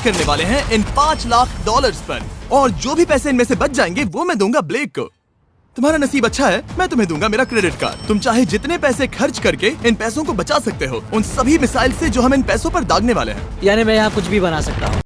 करने वाले हैं इन $5 लाख पर, और जो भी पैसे इनमें से बच जाएंगे वो मैं दूंगा ब्लेक को। तुम्हारा नसीब अच्छा है, मैं तुम्हें दूंगा मेरा क्रेडिट कार्ड। तुम चाहे जितने पैसे खर्च करके इन पैसों को बचा सकते हो, उन सभी मिसाइल से जो हम इन पैसों पर दागने वाले हैं। यानी मैं यहाँ कुछ भी बना सकता हूँ?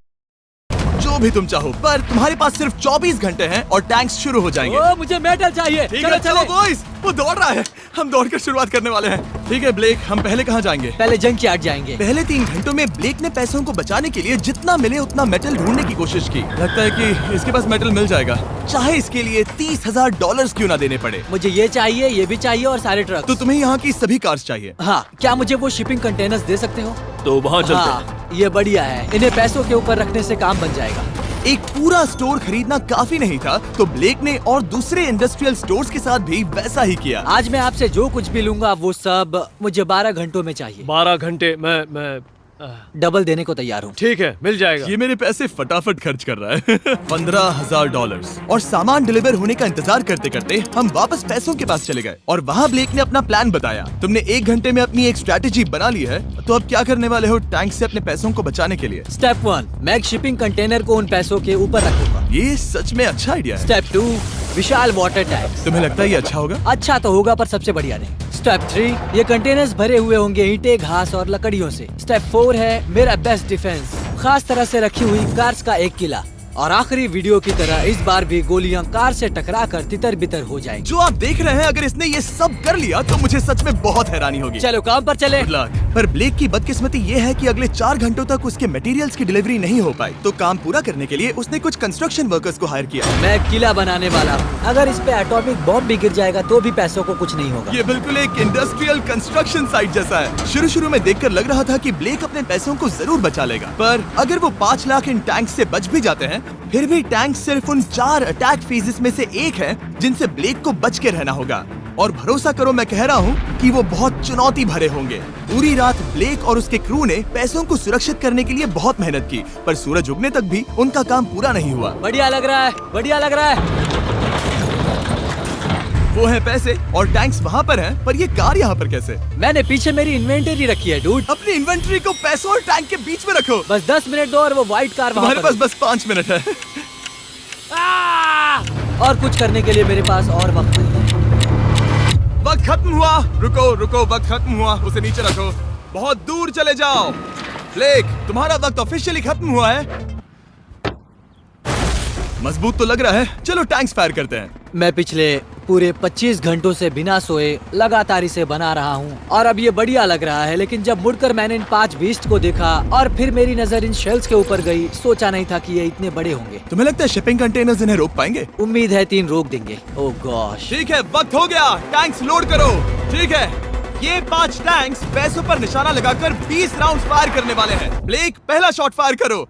जो भी तुम चाहो, पर तुम्हारे पास सिर्फ 24 घंटे हैं और टैंक्स शुरू हो जाएंगे। ओ, मुझे मेडल चाहिए। चलो चलो बॉयज, वो दौड़ रहा है, हम दौड़कर शुरुआत करने वाले हैं। ठीक है ब्लेक, हम पहले कहाँ जाएंगे? पहले जंकयार्ड जाएंगे। पहले 3 घंटों में ब्लेक ने पैसों को बचाने के लिए जितना मिले उतना मेटल ढूंढने की कोशिश की। लगता है कि इसके पास मेटल मिल जाएगा, चाहे इसके लिए $30,000 क्यों ना देने पड़े। मुझे ये चाहिए, ये भी चाहिए और सारे ट्रक। तो तुम्हें यहाँ की सभी कार्स चाहिए? हाँ, क्या मुझे वो शिपिंग कंटेनर्स दे सकते हो? तो वहाँ चलते हैं। हाँ, ये बढ़िया है, इन्हें पैसों के ऊपर रखने से काम बन जाएगा। एक पूरा स्टोर खरीदना काफी नहीं था, तो ब्लेक ने और दूसरे इंडस्ट्रियल स्टोर्स के साथ भी वैसा ही किया। आज मैं आपसे जो कुछ भी लूंगा वो सब मुझे 12 घंटों में चाहिए। 12 घंटे मैं डबल देने को तैयार हूँ। ठीक है, मिल जाएगा। ये मेरे पैसे फटाफट खर्च कर रहा है। $15,000। और सामान डिलीवर होने का इंतजार करते करते हम वापस पैसों के पास चले गए और वहाँ ब्लेक ने अपना प्लान बताया। तुमने 1 घंटे में अपनी एक स्ट्रैटेजी बना ली है, तो अब क्या करने वाले हो टैंक से अपने पैसों को बचाने के लिए? स्टेप 1, मैं एक शिपिंग कंटेनर को उन पैसों के ऊपर रखूंगा। ये सच में अच्छा आइडिया है। स्टेप 2, विशाल वाटर टैंक। तुम्हें लगता है ये अच्छा होगा? अच्छा तो होगा, पर सबसे बढ़िया नहीं। स्टेप 3, ये कंटेनर्स भरे हुए होंगे ईंटें, घास और लकड़ियों से। स्टेप 4 है मेरा बेस्ट डिफेंस, खास तरह से रखी हुई कार्स का एक किला। और आखिरी वीडियो की तरह इस बार भी गोलियां कार से टकरा कर तितर बितर हो जाएंगी। जो आप देख रहे हैं, अगर इसने ये सब कर लिया तो मुझे सच में बहुत हैरानी होगी। चलो काम पर चले। Good luck। पर ब्लेक की बदकिस्मती ये है कि अगले 4 घंटों तक उसके मटेरियल्स की डिलीवरी नहीं हो पाई, तो काम पूरा करने के लिए उसने कुछ कंस्ट्रक्शन वर्कर्स को हायर किया। मैं एक किला बनाने वाला हूँ, अगर इस पे एटॉमिक बॉम्ब भी गिर जाएगा तो भी पैसों को कुछ नहीं होगा। ये बिल्कुल एक इंडस्ट्रियल कंस्ट्रक्शन साइट जैसा है। शुरू में देखकर लग रहा था कि ब्लेक अपने पैसों को जरूर बचा लेगा, पर अगर वो 5 लाख इन टैंक से बच भी जाते हैं, फिर भी टैंक सिर्फ उन 4 अटैक फेजेस में से एक है जिनसे ब्लेक को बच के रहना होगा। और भरोसा करो, मैं कह रहा हूँ कि वो बहुत चुनौती भरे होंगे। पूरी रात ब्लेक और उसके क्रू ने पैसों को सुरक्षित करने के लिए बहुत मेहनत की, पर सूरज उगने तक भी उनका काम पूरा नहीं हुआ। बढ़िया लग रहा है, बढ़िया लग रहा है। वो है पैसे और टैंक्स वहाँ पर हैं, पर ये कार यहाँ पर कैसे? मैंने पीछे मेरी इन्वेंटरी रखी है डूड। अपनी इन्वेंटरी को पैसों और टैंक के बीच में रखो। बस 10 मिनट दो और वो व्हाइट कार वहाँ तुम्हारे पर पास बस 5 मिनट है। और कुछ करने के लिए मेरे पास और वक्त नहीं है। वक्त खत्म हुआ। रुको, वक्त खत्म हुआ, उसे नीचे रखो। बहुत दूर चले जाओ। ब्लेक, तुम्हारा वक्त ऑफिशियली खत्म हुआ है। मजबूत तो लग रहा है, चलो टैंक्स फायर करते हैं। मैं पिछले पूरे 25 घंटों से बिना सोए लगातार इसे बना रहा हूँ और अब ये बढ़िया लग रहा है, लेकिन जब मुड़कर मैंने इन 5 बीस्ट को देखा और फिर मेरी नजर इन शेल्स के ऊपर गई, सोचा नहीं था कि ये इतने बड़े होंगे। तुम्हें लगता है शिपिंग कंटेनर्स इन्हें रोक पाएंगे? उम्मीद है 3 रोक देंगे। ओह गॉश। ठीक है, वक्त हो गया, टैंक्स लोड करो। ठीक है, ये 5 टैंक्स पैसों पर निशाना लगाकर 20 राउंड फायर करने वाले हैं। ब्लेक, पहला शॉट फायर करो।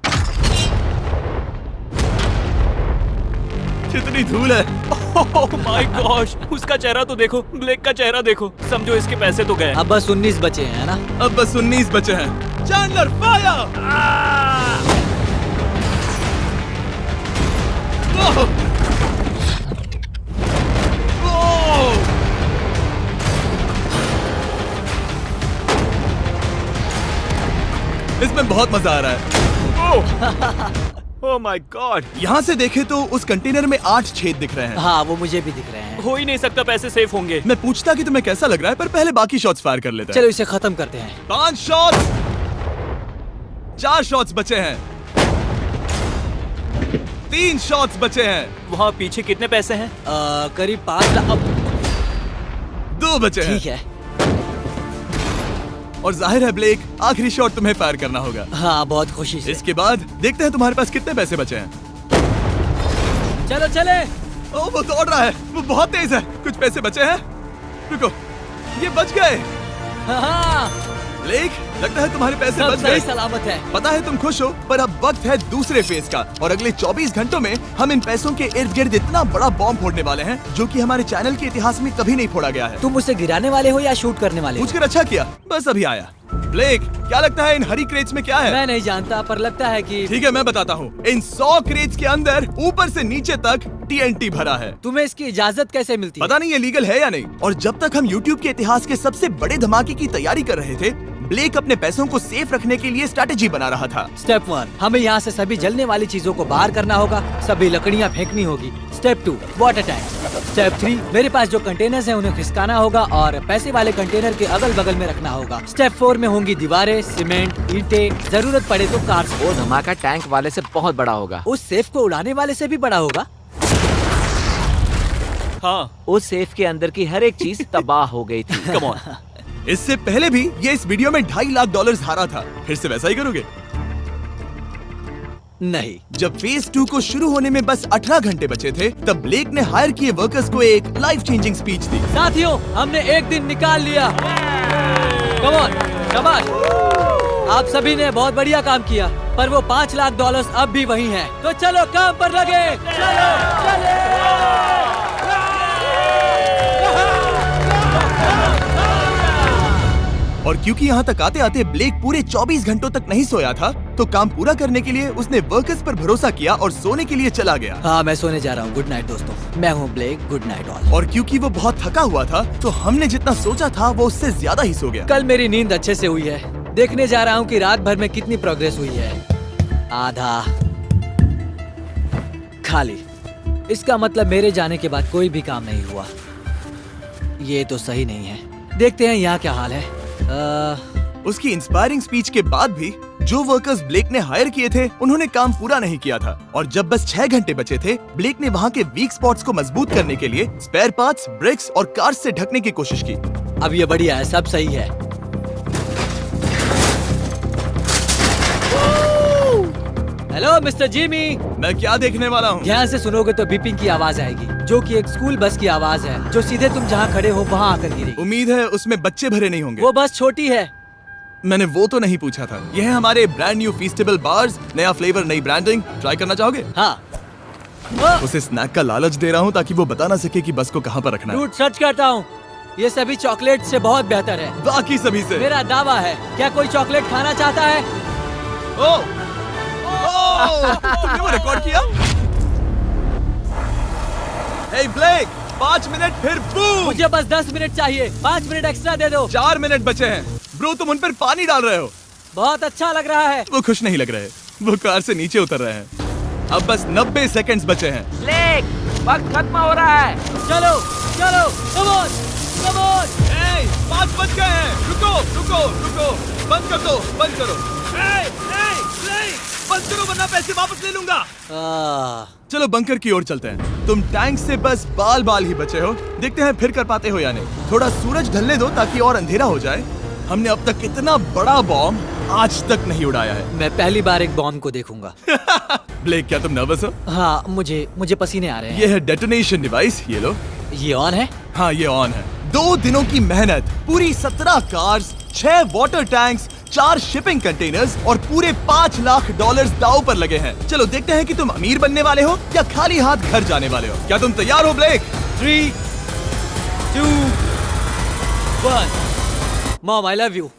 कितनी धूल है। ओह माय गॉश, उसका चेहरा तो देखो, ब्लेक का चेहरा देखो। समझो इसके पैसे तो गए। अब बस 19 बचे हैं ना? अब बस 19 बचे हैं। Chandler fire. इसमें बहुत मजा आ रहा है। ओह माय गॉड। यहाँ से देखे तो उस कंटेनर में 8 छेद दिख रहे हैं। हाँ, वो मुझे भी दिख रहे हैं। हो ही नहीं सकता पैसे सेफ होंगे। मैं पूछता कि तुम्हें कैसा लग रहा है, पर पहले बाकी शॉट्स फायर कर लेते हैं। चलो इसे खत्म करते हैं। 5 शॉट्स, 4 शॉट्स बचे हैं, 3 शॉट्स बचे हैं। वहाँ पीछे कितने पैसे हैं? करीब 5 लाख। 2 बचे हैं। ठीक है। और जाहिर है ब्लेक, आखिरी शॉट तुम्हें फायर करना होगा। हाँ, बहुत खुशी से। इसके बाद देखते हैं तुम्हारे पास कितने पैसे बचे हैं। चलो चले। ओ, वो दौड़ रहा है, वो बहुत तेज है। कुछ पैसे बचे हैं। रुको, ये बच गए। हाँ, ब्लेक, लगता है तुम्हारे पैसे सब बच सही गए। सलामत है। पता है तुम खुश हो, पर अब वक्त है दूसरे फेज का, और अगले 24 घंटों में हम इन पैसों के इर्द गिर्द इतना बड़ा बॉम्ब फोड़ने वाले हैं जो कि हमारे चैनल के इतिहास में कभी नहीं फोड़ा गया है। तुम उसे गिराने वाले हो या शूट करने वाले हो? पूछकर अच्छा किया, बस अभी आया। ब्लेक, क्या लगता है इन हरी क्रेट्स में क्या है? मैं नहीं जानता, पर लगता है कि ठीक है, मैं बताता हूँ। इन 100 क्रेट्स के अंदर ऊपर से नीचे तक TNT भरा है। तुम्हें इसकी इजाजत कैसे मिलती है? पता नहीं ये लीगल है या नहीं। और जब तक हम YouTube के इतिहास के सबसे बड़े धमाके की तैयारी कर रहे थे, ब्लेक अपने पैसों को सेफ रखने के लिए स्ट्रेटेजी बना रहा था। स्टेप 1, हमें यहाँ से सभी जलने वाली चीजों को बाहर करना होगा, सभी लकड़ियाँ फेंकनी होगी। Step 2, water tank. स्टेप 3, मेरे पास जो कंटेनर्स हैं उन्हें खिसकाना होगा और पैसे वाले कंटेनर के अगल बगल में रखना होगा। स्टेप 4 में होंगी दीवारें, सीमेंट, ईंटें, जरूरत पड़े तो कार्स। वो धमाका टैंक वाले से बहुत बड़ा होगा। उस सेफ को उड़ाने वाले से भी बड़ा होगा। हाँ, उस सेफ के अंदर की हर एक चीज तबाह हो गई थी। Come on. इससे पहले भी ये इस वीडियो में $2.5 लाख हारा था। फिर से वैसा ही करोगे? नहीं। जब फेज 2 को शुरू होने में बस 18 घंटे बचे थे, तब ब्लेक ने हायर किए वर्कर्स को एक लाइफ चेंजिंग स्पीच दी। साथियों, हमने एक दिन निकाल लिया। कम ऑन, शाबाश। आप सभी ने बहुत बढ़िया काम किया, पर वो $5 लाख अब भी वही हैं। तो चलो काम पर लगे। चलो, और क्योंकि यहाँ तक आते आते ब्लेक पूरे 24 घंटों तक नहीं सोया था, तो काम पूरा करने के लिए उसने वर्कर्स पर भरोसा किया और सोने के लिए चला गया। हाँ, मैं सोने जा रहा हूँ। गुड नाइट दोस्तों। मैं हूँ ब्लेक। Good night all. और क्योंकि वो बहुत थका हुआ था, तो हमने जितना सोचा था वो उससे ज्यादा ही सो गया। कल मेरी नींद अच्छे से हुई है। देखने जा रहा हूँ कि रात भर में कितनी प्रोग्रेस हुई है। आधा खाली। इसका मतलब मेरे जाने के बाद कोई भी काम नहीं हुआ। ये तो सही नहीं है। देखते हैं यहाँ क्या हाल है। उसकी इंस्पायरिंग स्पीच के बाद भी जो वर्कर्स ब्लेक ने हायर किए थे, उन्होंने काम पूरा नहीं किया था। और जब बस 6 घंटे बचे थे, ब्लेक ने वहाँ के वीक स्पॉट्स को मजबूत करने के लिए स्पेयर पार्ट्स, ब्रिक्स और कार्स से ढकने की कोशिश की। अब ये बढ़िया है, सब सही है। Hello mister Jimmy. मैं क्या देखने वाला हूँ? ध्यान से सुनोगे तो बीपिंग की आवाज आएगी, जो कि एक स्कूल बस की आवाज है, जो सीधे तुम जहाँ खड़े हो वहाँ आकर गिरेगी। उम्मीद है उसमें बच्चे भरे नहीं होंगे। वो बस छोटी है। मैंने वो तो नहीं पूछा था। यह है हमारे ब्रांड न्यू फीस्टेबल बार्स, नया फ्लेवर, नई ब्रांडिंग। ट्राई करना चाहोगे? हाँ। उसे स्नैक का लालच दे रहा हूँ ताकि वो बता ना सके कि बस को कहाँ पर रखना है। रूट सच कहता हूँ, ये सभी चॉकलेट से बहुत बेहतर है। बाकी सभी से। मेरा दावा है। क्या कोई चॉकलेट खाना चाहता है? ओ! तुमने वो रिकॉर्ड किया? Hey ब्लेक, 5 मिनट फिर बूम! मुझे बस 10 मिनट चाहिए। 5 मिनट एक्स्ट्रा दे दो। 4 मिनट बचे हैं। ब्रो, तुम उन पर पानी डाल रहे हो। बहुत अच्छा लग रहा है। वो खुश नहीं लग रहे। वो कार से नीचे उतर रहे हैं। अब बस 90 सेकंड्स बचे हैं। ब्लेक, वक्त खत्म हो रहा है। चलो चलो, कम ऑन, कम ऑन। 5 बज गए हैं। रुको रुको रुको, बंद कर दो, बंद करो। बंद करो वरना पैसे वापस ले लूंगा। चलो बंकर की ओर चलते हैं। तुम टैंक से बस बाल बाल ही बचे हो। देखते हैं फिर कर पाते हो या नहीं। थोड़ा सूरज ढलने दो ताकि और अंधेरा हो जाए। हमने अब तक इतना बड़ा बॉम्ब आज तक नहीं उड़ाया है। मैं पहली बार एक बॉम्ब को देखूंगा। ब्लेक, क्या तुम नर्वस हो? हाँ, मुझे पसीने आ रहे हैं। ये है डेटोनेशन डिवाइस, ये लो। ये ऑन है? हाँ, ये ऑन है। 2 दिनों की मेहनत, पूरी 17 cars, 6 water tanks, 4 shipping containers और पूरे $5 लाख दांव पर लगे हैं। चलो देखते हैं कि तुम अमीर बनने वाले हो या खाली हाथ घर जाने वाले हो। क्या तुम तैयार हो Blake? 3, 2, 1। Mom, I love you.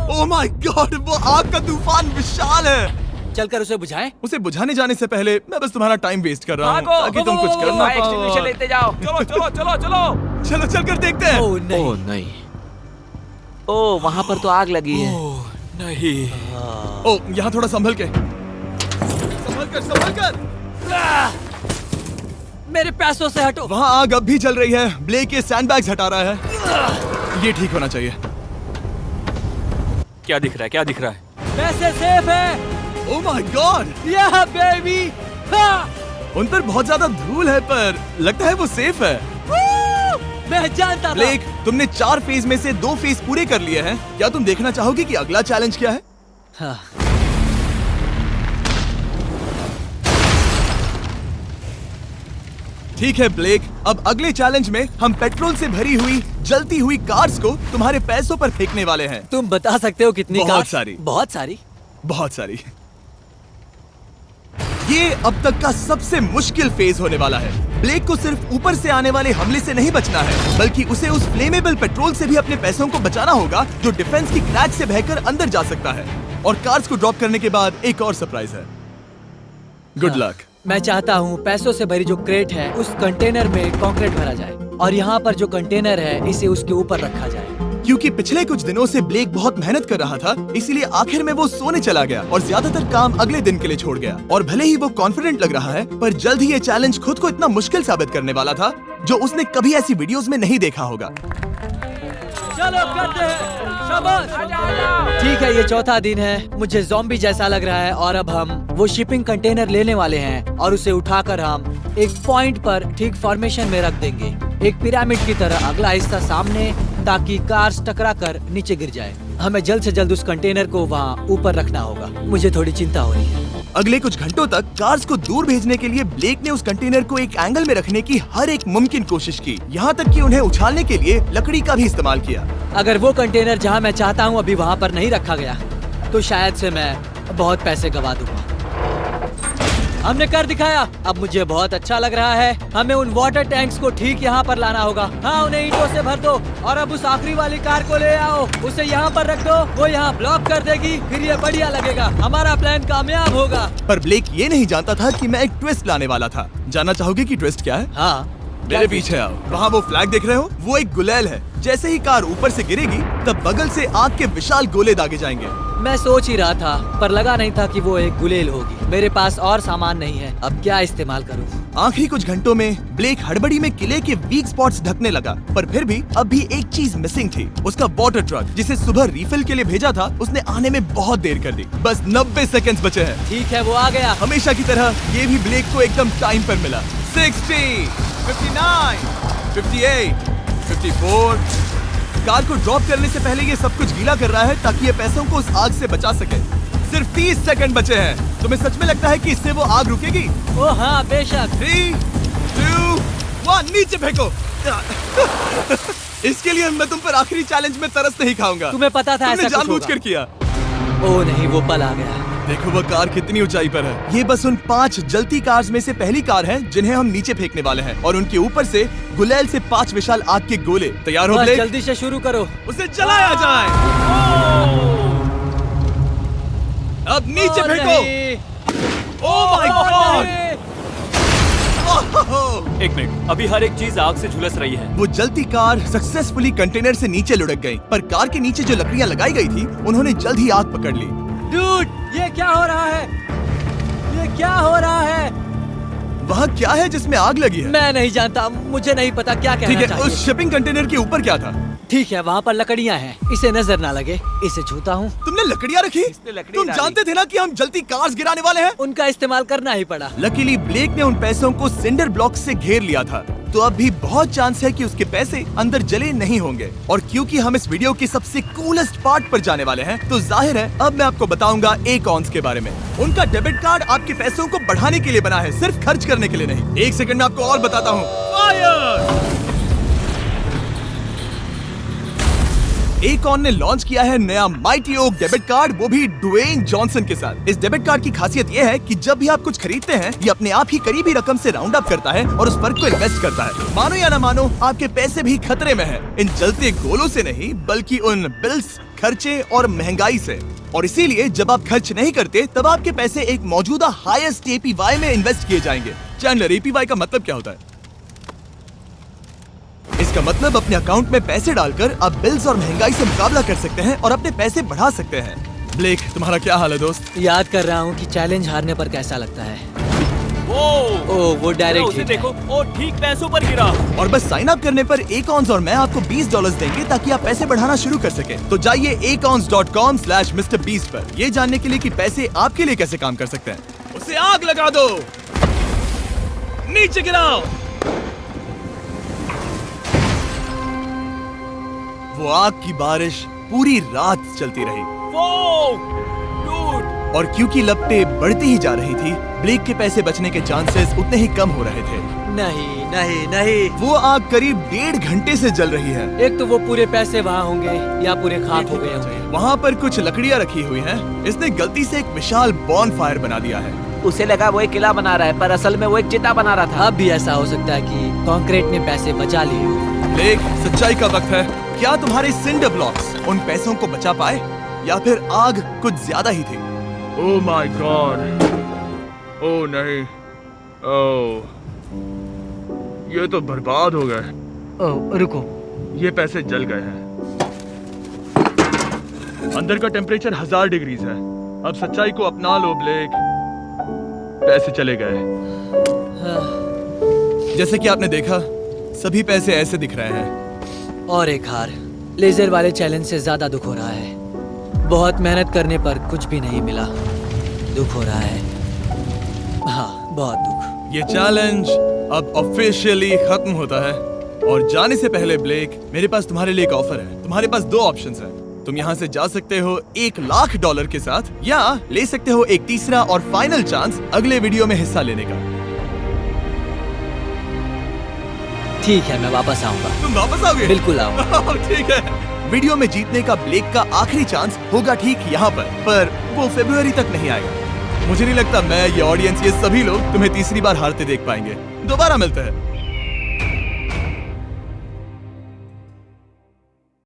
Oh my god, वो आग का तूफान विशाल है। चलकर उसे बुझाएं? उसे बुझाने जाने से पहले मैं बस तुम्हारा टाइम वेस्ट कर रहा हूँ ताकि तुम कुछ कर ना फायर एक्सटिंग्विशर पाओ। लेते जाओ। चलो चलो चलो चलो। चलो चलकर देखते हैं। ओह नहीं। ओह नहीं, ओह वहाँ पर तो आग लगी है। नहीं। ओह, यहाँ थोड़ा संभल के, संभल कर। मेरे पैसों से हटो। वहाँ आग अब भी जल रही है। ब्लेक ये सैंडबैग्स हटा रहा है। ये ठीक होना चाहिए। क्या दिख रहा है? क्या दिख रहा है? पैसे सेफ है। ओह माय गॉड, या बेबी। उन पर बहुत ज्यादा धूल है, पर लगता है वो सेफ है। मैं जानता था। ब्लेक, तुमने 4 फेज में से 2 फेज पूरे कर लिए हैं। क्या तुम देखना चाहोगे कि अगला चैलेंज क्या है? हाँ। ठीक है ब्लेक, अब अगले चैलेंज में हम पेट्रोल से भरी हुई जलती हुई कार्स को तुम्हारे पैसों पर फेंकने वाले हैं। तुम बता सकते हो कितनी बहुत कार्स? सारी। बहुत सारी। बहुत सारी। ये अब तक का सबसे मुश्किल फेज होने वाला है। ब्लेक को सिर्फ ऊपर से आने वाले हमले से नहीं बचना है, बल्कि उसे उस फ्लेमेबल पेट्रोल से भी अपने पैसों को बचाना होगा जो डिफेंस की क्रैक से बहकर अंदर जा सकता है। और कार्स को ड्रॉप करने के बाद एक और सरप्राइज है। Good luck. मैं चाहता हूँ पैसों से भरी जो क्रेट है उस कंटेनर में कंक्रीट भरा जाए और यहाँ पर जो कंटेनर है इसे उसके ऊपर रखा जाए। क्योंकि पिछले कुछ दिनों से ब्लेक बहुत मेहनत कर रहा था, इसीलिए आखिर में वो सोने चला गया और ज्यादातर काम अगले दिन के लिए छोड़ गया। और भले ही वो कॉन्फिडेंट लग रहा है, पर जल्द ही ये चैलेंज खुद को इतना मुश्किल साबित करने वाला था जो उसने कभी ऐसी वीडियोस में नहीं देखा होगा। चलो करते हैं, शाबाश। ठीक है, ये चौथा दिन है। मुझे ज़ॉम्बी जैसा लग रहा है और अब हम वो शिपिंग कंटेनर लेने वाले हैं और उसे उठाकर हम एक पॉइंट पर ठीक फॉर्मेशन में रख देंगे, एक पिरामिड की तरह। अगला हिस्सा सामने, ताकि कार्स टकरा कर नीचे गिर जाए। हमें जल्द से जल्द उस कंटेनर को वहाँ ऊपर रखना होगा। मुझे थोड़ी चिंता हो रही है। अगले कुछ घंटों तक कार्स को दूर भेजने के लिए ब्लेक ने उस कंटेनर को एक एंगल में रखने की हर एक मुमकिन कोशिश की, यहाँ तक कि उन्हें उछालने के लिए लकड़ी का भी इस्तेमाल किया। अगर वो कंटेनर जहाँ मैं चाहता हूँ अभी वहाँ पर नहीं रखा गया तो शायद से मैं बहुत पैसे गवा दूंगा। हमने कर दिखाया, अब मुझे बहुत अच्छा लग रहा है। हमें उन वाटर टैंक्स को ठीक यहाँ पर लाना होगा। हाँ, उन्हें ईंटों से भर दो और अब उस आखिरी वाली कार को ले आओ, उसे यहाँ पर रख दो। वो यहाँ ब्लॉक कर देगी, फिर ये बढ़िया लगेगा। हमारा प्लान कामयाब होगा। पर ब्लेक ये नहीं जानता था कि मैं एक ट्विस्ट लाने वाला था। जानना चाहोगे कि ट्विस्ट क्या है? हाँ, मेरे पीछे आओ। वहाँ वो फ्लैग देख रहे हो, वो एक गुलेल है। जैसे ही कार ऊपर से गिरेगी तब बगल से आग के विशाल गोले दागे जाएंगे। मैं सोच ही रहा था, पर लगा नहीं था कि वो एक गुलेल होगी। मेरे पास और सामान नहीं है, अब क्या इस्तेमाल करूं? आखिरी कुछ घंटों में ब्लेक हड़बड़ी में किले के वीक स्पॉट्स ढकने लगा, पर फिर भी अब भी एक चीज मिसिंग थी। उसका वाटर ट्रक, जिसे सुबह रिफिल के लिए भेजा था, उसने आने में बहुत देर कर दी। बस 90 सेकंड्स बचे हैं। ठीक है, वो आ गया। हमेशा की तरह ये भी ब्लेक को एकदम टाइम पर मिला। 60, 59, 58, 54। कार को ड्रॉप करने से पहले ये सब कुछ गीला कर रहा है ताकि ये पैसों को उस आग से बचा सके। सिर्फ 30 सेकंड बचे हैं। तुम्हें सच में लगता है कि इससे वो आग रुकेगी? ओ हाँ, बेशक। 3, 2, 1, नीचे फेंको। इसके लिए मैं तुम पर आखिरी चैलेंज में तरस नहीं खाऊंगा। तुम्हें पता था तुमने ऐसा कुछ जानबूझकर होगा। किया। ओ नहीं, वो पल आ गया। देखो वो कार कितनी ऊंचाई पर है। ये बस उन 5 जलती कार्स में से पहली कार है जिन्हें हम नीचे फेंकने वाले हैं, और उनके ऊपर से गुलेल से 5 विशाल आग के गोले। तैयार हो बस ब्लेक? जल्दी से शुरू करो। उसे चलाया जाए। अब नीचे ओ फेंको। नहीं। Oh my oh God! नहीं। एक मिनट, अभी हर एक चीज आग से झुलस रही है। वो जलती कार सक्सेसफुली कंटेनर से नीचे लुढ़क गई, पर कार के नीचे जो लकड़ियां लगाई गई थी उन्होंने जल्द ही आग पकड़ ली। डूड, ये क्या हो रहा है? ये क्या हो रहा है? वहाँ क्या है जिसमें आग लगी है? मैं नहीं जानता, मुझे नहीं पता क्या ठीक कहना है, चाहिए। उस शिपिंग कंटेनर के ऊपर क्या था? ठीक है, वहाँ पर लकड़ियाँ हैं, इसे नजर ना लगे। इसे छूता हूँ। तुमने लकड़ियाँ रखी? लकड़ी तुम डाली। जानते थे ना कि हम जलती कार्स गिराने वाले हैं? उनका इस्तेमाल करना ही पड़ा। लकीली ब्लेक ने उन पैसों को सिंडर ब्लॉक से घेर लिया था, तो अब भी बहुत चांस है कि उसके पैसे अंदर जले नहीं होंगे। और क्योंकि हम इस वीडियो की सबसे कूलेस्ट पार्ट पर जाने वाले हैं, तो जाहिर है अब मैं आपको बताऊंगा एकॉन्स के बारे में। उनका डेबिट कार्ड आपके पैसों को बढ़ाने के लिए बना है, सिर्फ खर्च करने के लिए नहीं। एक सेकंड में आपको और बताता हूँ। फायर! एकॉन ने लॉन्च किया है नया माइटी ओक डेबिट कार्ड, वो भी ड्वेन जॉनसन के साथ। इस डेबिट कार्ड की खासियत ये है कि जब भी आप कुछ खरीदते हैं, ये अपने आप ही करीबी रकम से राउंड अप करता है और उस फर्क को इन्वेस्ट करता है। मानो या ना मानो, आपके पैसे भी खतरे में हैं। इन जलते गोलों से नहीं, बल्कि उन बिल्स, खर्चे और महंगाई से। और इसीलिए जब आप खर्च नहीं करते, तब आपके पैसे एक मौजूदा हाईएस्ट APY में इन्वेस्ट किए जाएंगे। चैंडलर, APY का मतलब क्या होता है? इसका मतलब अपने अकाउंट में पैसे डालकर आप बिल्स और महंगाई से मुकाबला कर सकते हैं और अपने पैसे बढ़ा सकते हैं। ब्लेक, तुम्हारा क्या हाल है दोस्त? याद कर रहा हूँ कि चैलेंज हारने पर कैसा लगता है। वो चलो डायरेक्ट उसे हिट है। देखो, ओ ठीक पैसों पर गिरा। और बस साइन अप करने पर एकॉन्स और मैं आपको $20 देंगे ताकि आप पैसे बढ़ाना शुरू कर सके। तो जाइए acons.com/MrBeast पर, ये जानने के लिए कि पैसे आपके लिए कैसे काम कर सकते हैं। उसे आग लगा दो, नीचे गिराओ। वो आग की बारिश पूरी रात चलती रही। डूड, और क्योंकि लपटें बढ़ती ही जा रही थी, ब्लेक के पैसे बचने के चांसेस उतने ही कम हो रहे थे। नहीं नहीं नहीं, वो आग करीब 1.5 घंटे से जल रही है। एक तो वो पूरे पैसे वहाँ होंगे या पूरे खाक हो गए होंगे। वहाँ पर कुछ लकड़ियाँ रखी हुई हैं। इसने गलती से एक विशाल बॉनफायर बना दिया है। उसे लगा वो एक किला बना रहा है, पर असल में वो एक चिता बना रहा था। अब भी ऐसा हो सकता है कि कंक्रीट ने पैसे बचा लिए हो। ब्लेक, सच्चाई का वक्त है। क्या तुम्हारे सिंडर ब्लॉक्स उन पैसों को बचा पाए? या फिर आग कुछ ज्यादा ही थी। ओह माय गॉड, ओह नहीं, ओह ये तो बर्बाद हो गए। ओह रुको, ये पैसे जल गए हैं। अंदर का टेम्परेचर 1000 डिग्रीज है। अब सच्चाई को अपना लो ब्लेक, पैसे चले गए। जैसे कि आपने देखा, सभी पैसे ऐसे दिख रहे हैं। और एक हार, लेजर वाले चैलेंज से ज्यादा दुख हो रहा है। बहुत मेहनत करने पर कुछ भी नहीं मिला, दुख हो रहा है। हाँ, बहुत दुख। ये चैलेंज अब ऑफिशियली खत्म होता है। और जाने से पहले ब्लेक, मेरे पास तुम्हारे लिए एक ऑफर है। तुम्हारे पास 2 ऑप्शंस हैं। तुम यहाँ से जा सकते हो $1,00,000 के साथ, या ले सकते हो एक तीसरा और फाइनल चांस अगले वीडियो में हिस्सा लेने का। ठीक है, मैं वापस आऊंगा। तुम वापस आओगे? बिल्कुल आऊंगा। ठीक है। वीडियो में जीतने का ब्लेक का आखिरी चांस होगा ठीक यहाँ पर वो फरवरी तक नहीं आएगा। मुझे नहीं लगता मैं, ये ऑडियंस, ये सभी लोग तुम्हें तीसरी बार हारते देख पाएंगे। दोबारा मिलते हैं।